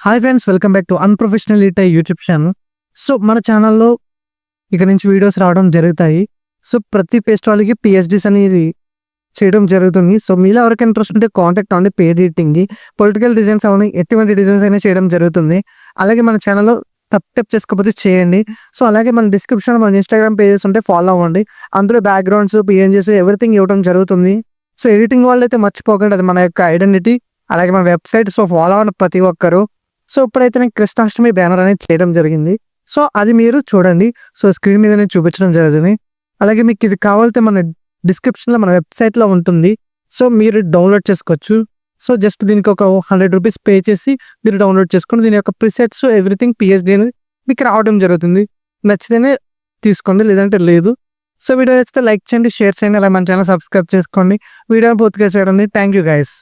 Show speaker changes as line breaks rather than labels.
Hi friends, welcome back to unprofessional YouTube channel. So మన ఛానల్లో ఇక నుంచి వీడియోస్ రావడం జరుగుతాయి. సో ప్రతి పేస్ట్ వాళ్ళకి పిహెచ్డీస్ అనేది చేయడం జరుగుతుంది. సో మీలో ఎవరికి ఇంట్రెస్ట్ ఉంటే కాంటాక్ట్ అవ్వండి. పేడ్ ఎడిటింగ్కి, పొలిటికల్ డిజైన్స్ అవన్నీ ఎటువంటి డిజైన్స్ అయినా చేయడం జరుగుతుంది. అలాగే మన ఛానల్లో సబ్స్క్రైబ్ చేసుకోకపోతే చేయండి. సో అలాగే మన డిస్క్రిప్షన్లో మన ఇన్స్టాగ్రామ్ పేజెస్ ఉంటే ఫాలో అవ్వండి. అందులో బ్యాక్గ్రౌండ్స్, పిఎన్జీస్ ఎవ్రీథింగ్ ఇవ్వడం జరుగుతుంది. సో ఎడిటింగ్ వాళ్ళైతే మర్చిపోకండి, అది మన యొక్క ఐడెంటిటీ. అలాగే మన వెబ్సైట్. సో ఫాలో అవ్వండి ప్రతి ఒక్కరు. సో ఇప్పుడైతే నేను కృష్ణాష్టమి బ్యానర్ అనేది చేయడం జరిగింది. సో అది మీరు చూడండి. సో స్క్రీన్ మీద నేను చూపించడం జరుగుతుంది. అలాగే మీకు ఇది కావాలంటే మన డిస్క్రిప్షన్లో మన వెబ్సైట్లో ఉంటుంది. సో మీరు డౌన్లోడ్ చేసుకోవచ్చు. సో జస్ట్ దీనికి ఒక 100 రూపీస్ పే చేసి మీరు డౌన్లోడ్ చేసుకుని దీని యొక్క ప్రిసెట్స్ ఎవ్రీథింగ్ పిహెచ్డీ అనేది మీకు రావడం జరుగుతుంది. నచ్చితేనే తీసుకోండి, లేదంటే లేదు. సో వీడియో నచ్చితే లైక్ చేయండి, షేర్ చేయండి. అలా మన ఛానల్ సబ్స్క్రైబ్ చేసుకోండి. వీడియోని పూర్తిగా చేయండి. Thank you guys.